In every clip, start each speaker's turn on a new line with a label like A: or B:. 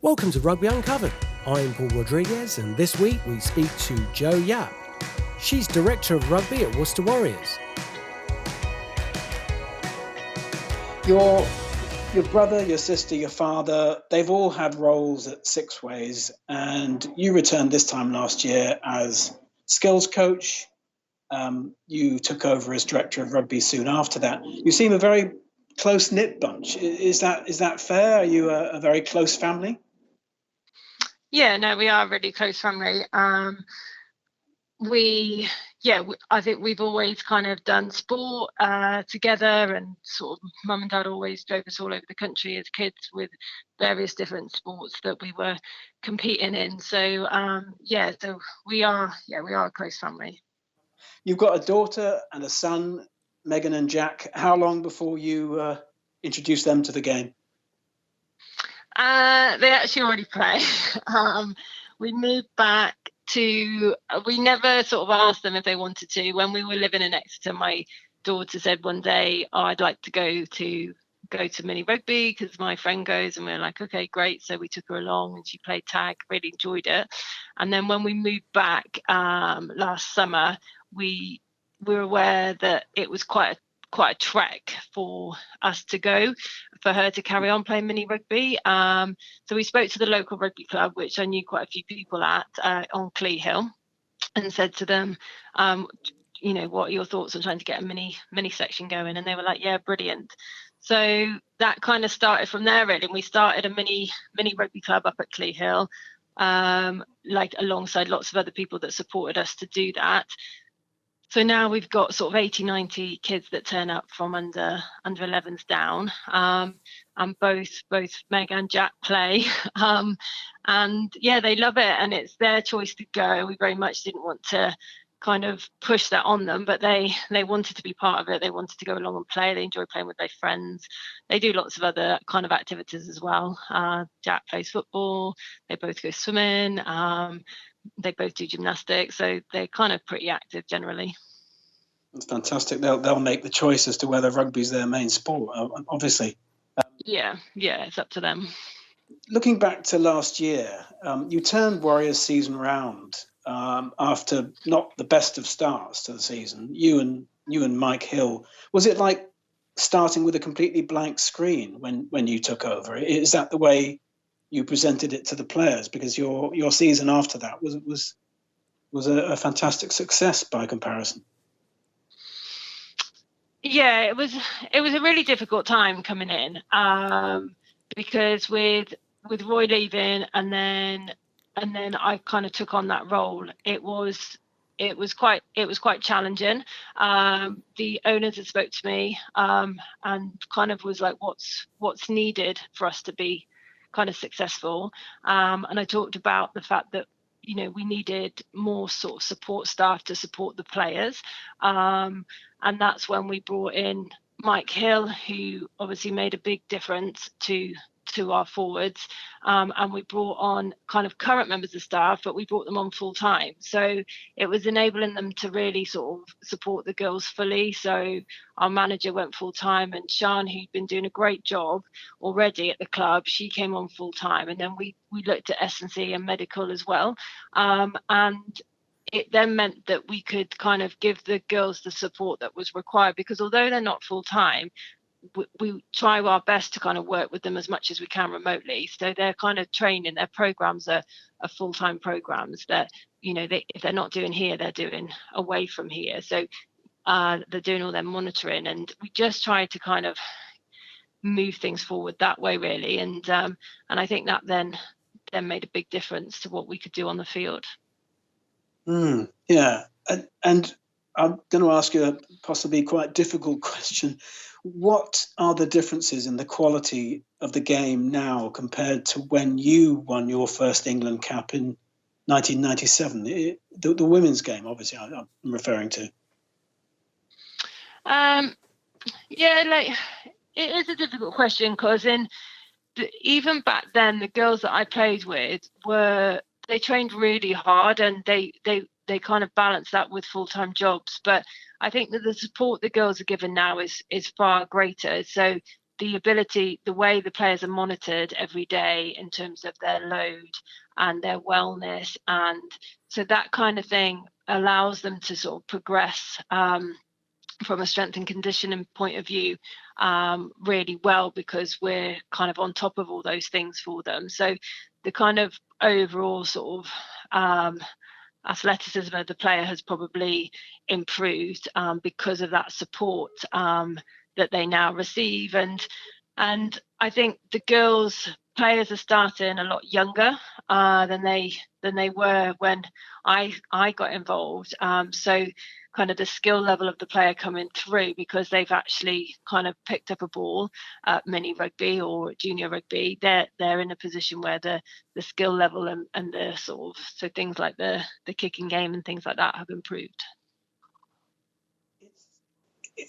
A: Welcome to Rugby Uncovered. I'm Paul Rodriguez, and this week we speak to Jo Yapp. She's Director of Rugby at Worcester Warriors.
B: Your brother, your sister, your father, they've all had roles at Six Ways, and you returned this time last year as skills coach. You took over as Director of Rugby soon after that. You seem a very close-knit bunch. Is that fair? Are you a very close family?
C: Yeah, no, we are a really close family. I think we've always kind of done sport together, and sort of mum and dad always drove us all over the country as kids with various different sports that we were competing in. So so we are a close family.
B: You've got a daughter and a son, Megan and Jack. How long before you introduce them to the game?
C: They actually already play. We moved back we never sort of asked them if they wanted to. When we were living in Exeter, my daughter said one day, I'd like to go to mini rugby because my friend goes, and we were like, okay, great. So we took her along and she played tag, really enjoyed it. And then when we moved back last summer, we were aware that it was quite a trek for us to go, for her to carry on playing mini rugby. So we spoke to the local rugby club, which I knew quite a few people at, on Clee Hill, and said to them, what are your thoughts on trying to get a mini section going? And they were like, yeah, brilliant. So that kind of started from there, really. And we started a mini rugby club up at Clee Hill, alongside lots of other people that supported us to do that. So now we've got sort of 80, 90 kids that turn up from under 11s down, and both Meg and Jack play, and yeah, they love it, and it's their choice to go. We very much didn't want to kind of push that on them, but they wanted to be part of it. They wanted to go along and play. They enjoy playing with their friends. They do lots of other kind of activities as well. Jack plays football. They both go swimming. They both do gymnastics, so they're kind of pretty active generally.
B: That's fantastic. They'll make the choice as to whether rugby's their main sport, obviously.
C: Yeah, it's up to them.
B: Looking back to last year, you turned Warriors season round after not the best of starts to the season. You and Mike Hill. Was it like starting with a completely blank screen when you took over? Is that the way you presented it to the players? Because your season after that was a fantastic success by comparison.
C: Yeah, it was a really difficult time coming in, because with Roy leaving and then I kind of took on that role. It was quite challenging. The owners had spoke to me and kind of was like, what's needed for us to be kind of successful, and I talked about the fact that we needed more sort of support staff to support the players, and that's when we brought in Mike Hill, who obviously made a big difference to our forwards, and we brought on kind of current members of staff, but we brought them on full time. So it was enabling them to really sort of support the girls fully. So our manager went full time, and Sian, who'd been doing a great job already at the club, she came on full time, and then we looked at S&C and medical as well, and it then meant that we could kind of give the girls the support that was required, because although they're not full time, we try our best to kind of work with them as much as we can remotely. So they're kind of training, their programs are full-time programs that, if they're not doing here, they're doing away from here. So they're doing all their monitoring, and we just try to kind of move things forward that way, really. And I think that then made a big difference to what we could do on the field.
B: Yeah. And I'm going to ask you a possibly quite difficult question. What are the differences in the quality of the game now compared to when you won your first England cap in 1997? The women's game, obviously, I'm referring to.
C: It is a difficult question, because even back then, the girls that I played with they trained really hard, and they kind of balance that with full-time jobs. But I think that the support the girls are given now is far greater. So the ability, the way the players are monitored every day in terms of their load and their wellness, and so that kind of thing allows them to sort of progress from a strength and conditioning point of view really well, because we're kind of on top of all those things for them. So the kind of overall sort of athleticism of the player has probably improved because of that support that they now receive. And I think the girls players are starting a lot younger than they were when I got involved. So kind of the skill level of the player coming through, because they've actually kind of picked up a ball at mini rugby or junior rugby, they're in a position where the skill level and the sort of, so things like the kicking game and things like that have improved.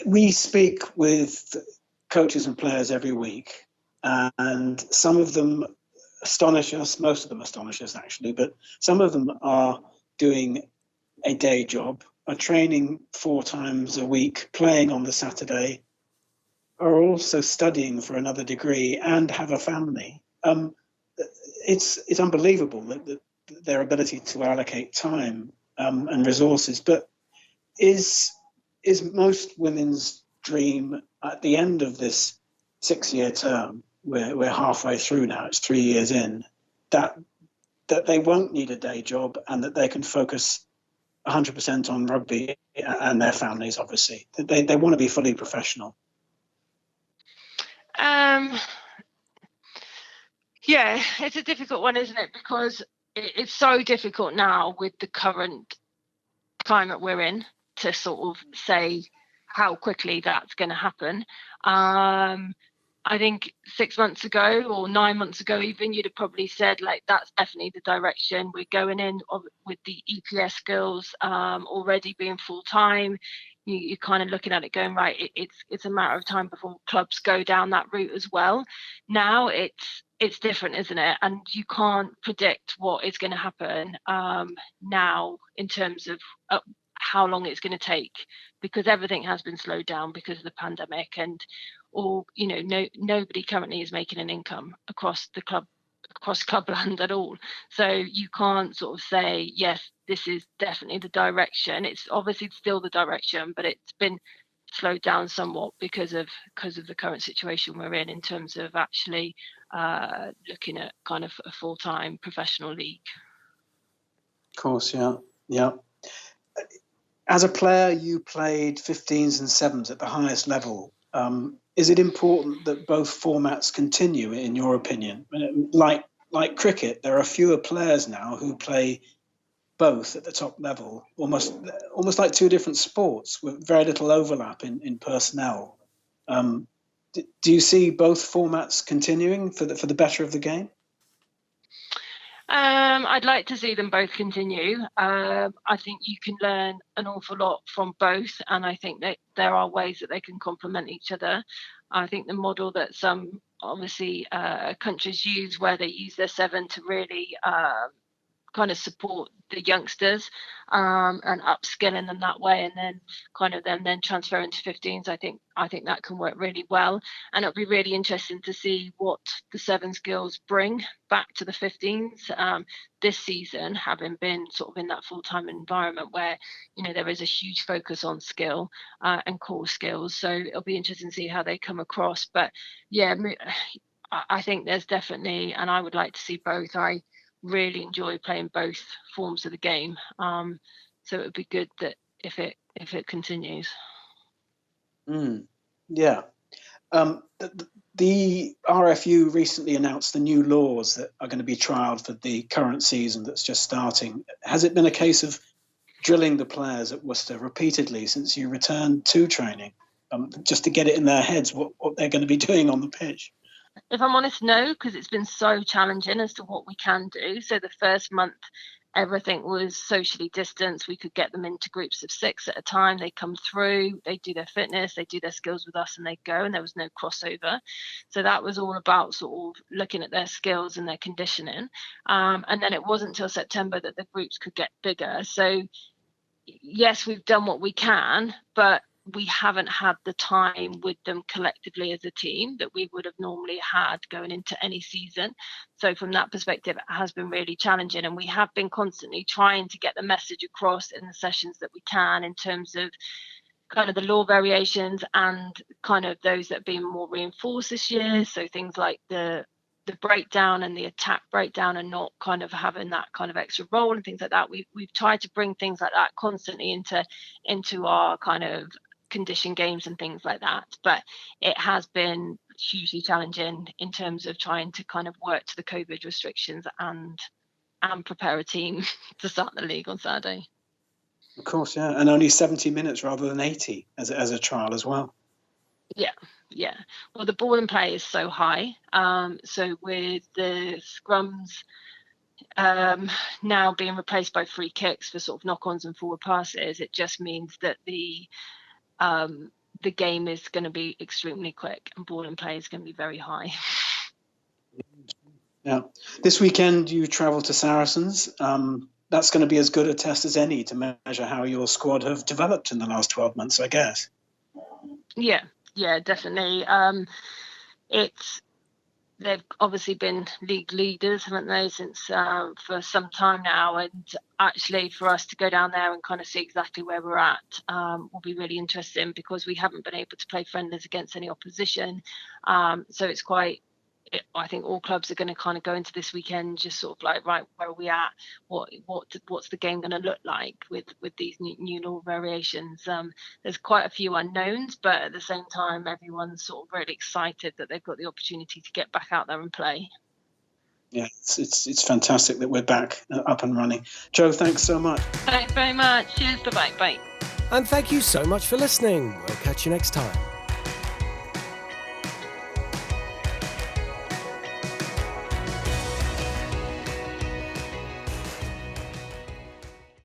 B: We speak with coaches and players every week, and some of them astonish us, most of them astonish us actually, but some of them are doing a day job, are training 4 times a week, playing on the Saturday, are also studying for another degree and have a family. It's unbelievable that their ability to allocate time and resources, but is most women's dream at the end of this 6-year term, we're halfway through now, it's 3 years in, that they won't need a day job and that they can focus 100% on rugby and their families, obviously. They want to be fully professional.
C: Yeah, it's a difficult one, isn't it? Because it's so difficult now with the current climate we're in to sort of say how quickly that's going to happen. I think 6 months ago or 9 months ago even, you'd have probably said, like, that's definitely the direction we're going in with the EPS skills already being full-time. You're kind of looking at it going, right, it's a matter of time before clubs go down that route as well. Now it's different, isn't it? And you can't predict what is going to happen now in terms of how long it's going to take, because everything has been slowed down because of the pandemic, and nobody currently is making an income across clubland at all. So you can't sort of say, yes, this is definitely the direction. It's obviously still the direction, but it's been slowed down somewhat because of the current situation we're in terms of actually looking at kind of a full-time professional league.
B: Of course, yeah. As a player, you played 15s and 7s at the highest level. Is it important that both formats continue, in your opinion? Like cricket, there are fewer players now who play both at the top level, almost like 2 different sports with very little overlap in personnel. Do you see both formats continuing for the better of the game?
C: I'd like to see them both continue. I think you can learn an awful lot from both, and I think that there are ways that they can complement each other. I think the model that some obviously countries use, where they use their 7 to really kind of support the youngsters and upskilling them that way, and then kind of then transfer into 15s. I think that can work really well, and it'll be really interesting to see what the 7 skills bring back to the 15s this season, having been sort of in that full-time environment where there is a huge focus on skill and core skills. So it'll be interesting to see how they come across. But yeah, I think there's definitely, and I would like to see both. I really enjoy playing both forms of the game, so it would be good that if it continues.
B: Yeah. The RFU recently announced the new laws that are going to be trialled for the current season that's just starting. Has it been a case of drilling the players at Worcester repeatedly since you returned to training, just to get it in their heads what they're going to be doing on the pitch?
C: If I'm honest, no, because it's been so challenging as to what we can do. So the first month, everything was socially distanced. We could get them into groups of 6 at a time. They come through, they do their fitness, they do their skills with us, and they go, and there was no crossover. So that was all about sort of looking at their skills and their conditioning. And then it wasn't until September that the groups could get bigger. So yes, we've done what we can, but we haven't had the time with them collectively as a team that we would have normally had going into any season. So from that perspective, it has been really challenging, and we have been constantly trying to get the message across in the sessions that we can, in terms of kind of the law variations and kind of those that have been more reinforced this year. So things like the breakdown and the attack breakdown, and not kind of having that kind of extra role and things like that. We've tried to bring things like that constantly into our kind of condition games and things like that, but it has been hugely challenging in terms of trying to kind of work to the COVID restrictions and prepare a team to start the league on Saturday.
B: Of course, yeah, and only 70 minutes rather than 80 as a trial as well.
C: Yeah. Well, the ball and play is so high. So with the scrums now being replaced by free kicks for sort of knock-ons and forward passes, it just means that the game is going to be extremely quick, and ball and play is going to be very high.
B: Yeah. This weekend you travel to Saracens. That's going to be as good a test as any to measure how your squad have developed in the last 12 months, I guess.
C: Yeah, definitely. They've obviously been league leaders, haven't they, since for some time now, and actually for us to go down there and kind of see exactly where we're at will be really interesting, because we haven't been able to play friendlies against any opposition. So it's I think all clubs are going to kind of go into this weekend just sort of like, right, where are we at? What's the game going to look like with these new law variations? There's quite a few unknowns, but at the same time, everyone's sort of really excited that they've got the opportunity to get back out there and play.
B: Yeah, it's fantastic that we're back up and running. Jo, thanks so much.
C: Thanks very much. Cheers. Bye.
A: And thank you so much for listening. We'll catch you next time.